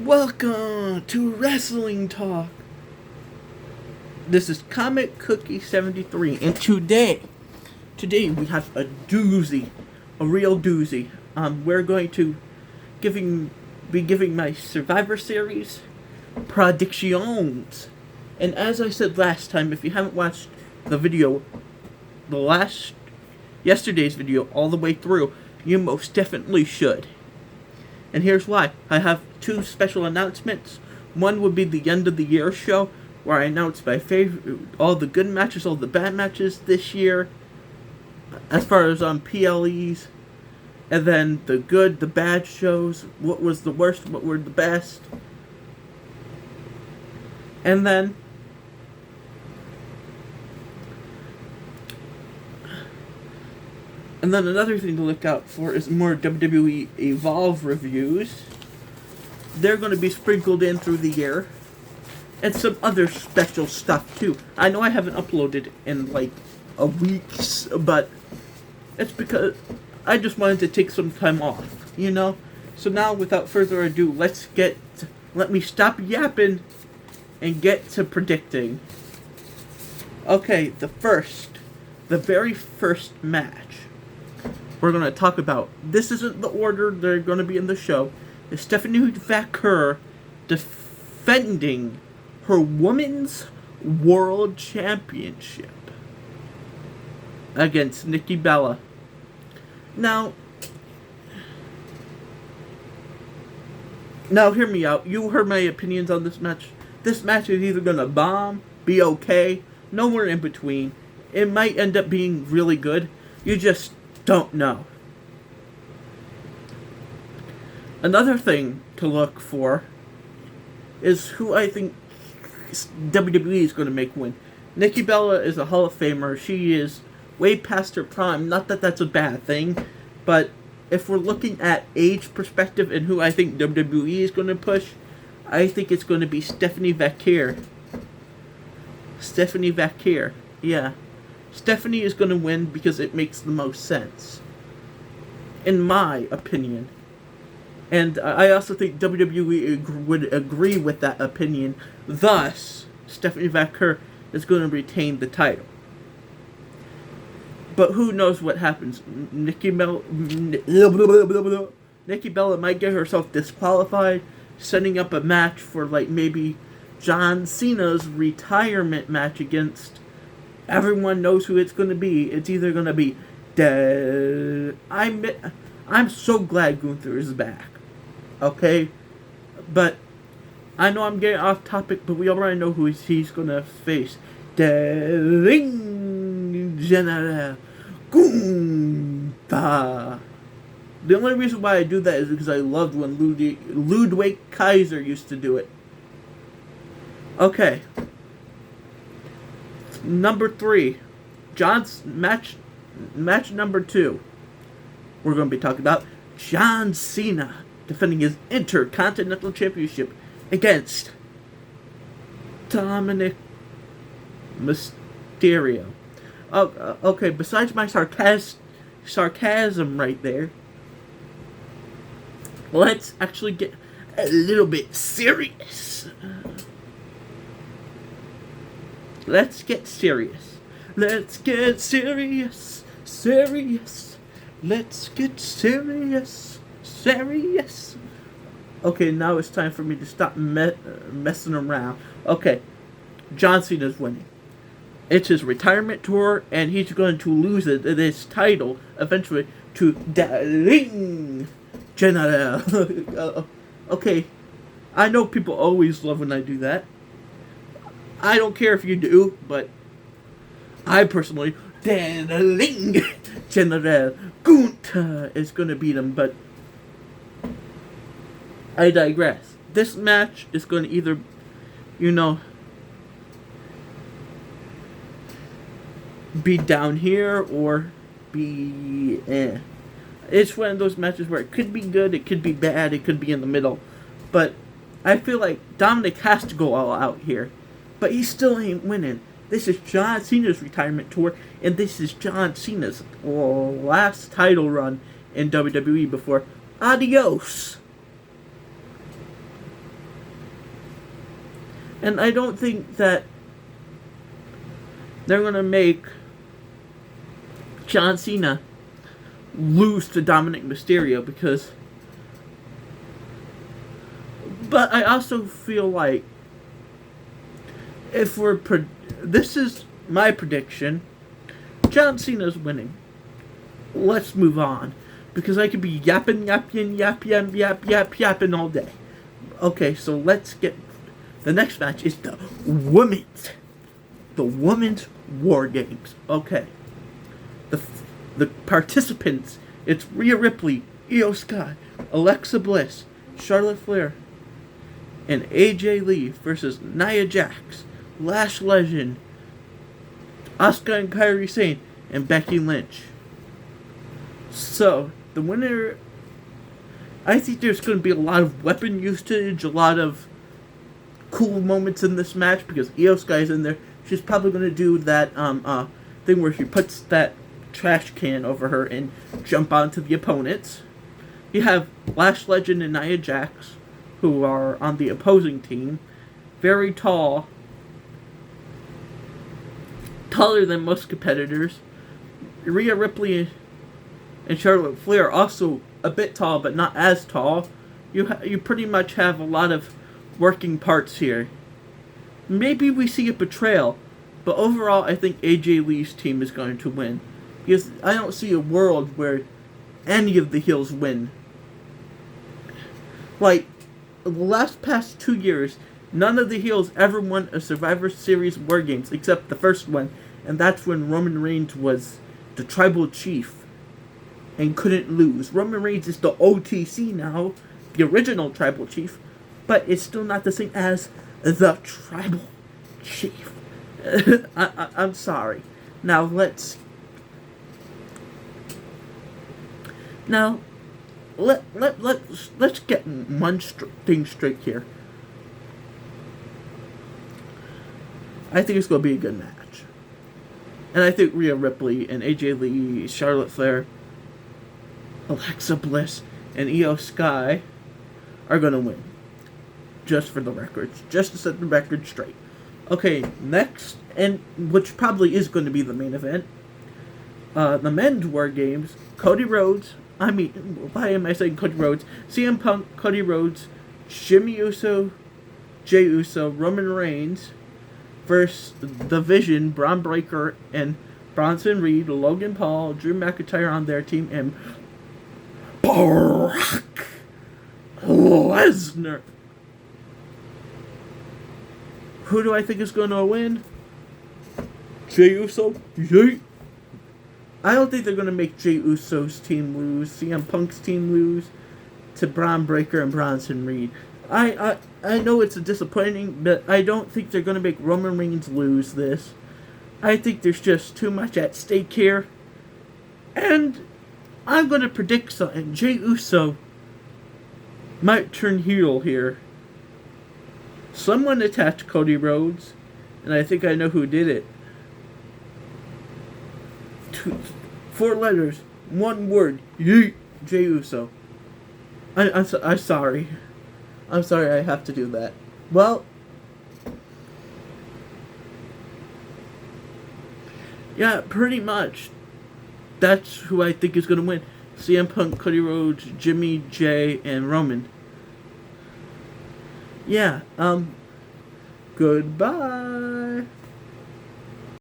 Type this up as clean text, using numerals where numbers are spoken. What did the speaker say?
Welcome to Wrestling Talk. This is Comic Cookie 73, and today we have a doozy, a real doozy. We're going to be giving my Survivor Series predictions. And as I said last time, if you haven't watched the video, yesterday's video all the way through, you most definitely should. And here's why. I have two special announcements. One would be the end of the year show, where I announce my favorite, all the good matches, all the bad matches this year, as far as PLEs, and then the good, the bad shows, what was the worst, what were the best, and then another thing to look out for is more WWE Evolve reviews. They're going to be sprinkled in through the year. And some other special stuff too. I know I haven't uploaded in like a week, but it's because I just wanted to take some time off, you know? So now, without further ado, let me stop yapping and get to predicting. Okay, the very first match we're going to talk about. This isn't the order they're going to be in the show. Is Stephanie Vaquer defending her Women's World Championship against Nikki Bella. Now hear me out. You heard my opinions on this match. This match is either going to bomb, be okay, nowhere in between. It might end up being really good. You just don't know. Another thing to look for is who I think WWE is going to make win. Nikki Bella is a Hall of Famer. She is way past her prime. Not that that's a bad thing, but if we're looking at age perspective and who I think WWE is going to push, I think it's going to be Stephanie Vaquer. Stephanie Vaquer. Yeah. Stephanie is going to win because it makes the most sense, in my opinion. And I also think WWE would agree with that opinion. Thus, Stephanie Vaquer is going to retain the title. But who knows what happens? Nikki Bella might get herself disqualified, setting up a match for like maybe John Cena's retirement match against. Everyone knows who it's going to be. It's either going to be I'm so glad Gunther is back. Okay? But I know I'm getting off topic, but we already know who he's going to face. The Ring General Gunther. The only reason why I do that is because I loved when Ludwig Kaiser used to do it. Okay. Number 3, John's match number 2. We're going to be talking about John Cena defending his Intercontinental Championship against Dominic Mysterio. Okay, besides my sarcasm right there, let's actually get a little bit serious. Let's get serious. Let's get serious. Serious. Let's get serious. Serious. Okay, now it's time for me to stop messing around. Okay, John Cena's winning. It's his retirement tour, and he's going to lose this title eventually to the Ring General. Okay, I know people always love when I do that. I don't care if you do, but I personally, the Ring General Gunther is going to beat him, but I digress. This match is going to either, be down here or be It's one of those matches where it could be good, it could be bad, it could be in the middle. But I feel like Dominic has to go all out here. But he still ain't winning. This is John Cena's retirement tour, and this is John Cena's last title run in WWE before adios. And I don't think that they're going to make John Cena lose to Dominic Mysterio because. But I also feel like if we're. This is my prediction. John Cena's winning. Let's move on. Because I could be yapping all day. Okay, so let's get. The next match is the women's War Games. Okay. The participants, it's Rhea Ripley, Io Sky, Alexa Bliss, Charlotte Flair, and AJ Lee versus Nia Jax, Lash Legend, Asuka and Kairi Sane, and Becky Lynch. So, the winner, I think there's going to be a lot of weapon usage, a lot of cool moments in this match because Io Sky's in there. She's probably going to do that thing where she puts that trash can over her and jump onto the opponents. You have Lash Legend and Nia Jax, who are on the opposing team. Very tall. Taller than most competitors. Rhea Ripley and Charlotte Flair are also a bit tall, but not as tall. You pretty much have a lot of working parts here. Maybe we see a betrayal, but overall I think AJ Lee's team is going to win. Because I don't see a world where any of the heels win. Like, the past 2 years, none of the heels ever won a Survivor Series War Games except the first one, and that's when Roman Reigns was the tribal chief and couldn't lose. Roman Reigns is the OTC now, the original tribal chief, but it's still not the same as the tribal chief. I'm sorry. Now let's get one thing straight here. I think it's going to be a good match. And I think Rhea Ripley and AJ Lee, Charlotte Flair, Alexa Bliss, and Io Sky are going to win. Just for the records. Just to set the record straight. Okay, next, and which probably is going to be the main event, the men's War Games, Cody Rhodes, why am I saying Cody Rhodes? CM Punk, Cody Rhodes, Jimmy Uso, Jey Uso, Roman Reigns versus The Vision, Braun Breaker, and Bronson Reed, Logan Paul, Drew McIntyre on their team, and Brock Lesnar. Who do I think is going to win? Jey Uso? Yay! I don't think they're going to make Jey Uso's team lose, CM Punk's team lose, to Braun Breaker and Bronson Reed. I know it's disappointing, but I don't think they're going to make Roman Reigns lose this. I think there's just too much at stake here. And I'm going to predict something. Jey Uso might turn heel here. Someone attacked Cody Rhodes, and I think I know who did it. 4 letters, 1 word, yeet, Jey Uso. I'm sorry. I'm sorry I have to do that. Well, yeah, pretty much. That's who I think is going to win. CM Punk, Cody Rhodes, Jimmy, Jay, and Roman. Yeah, goodbye.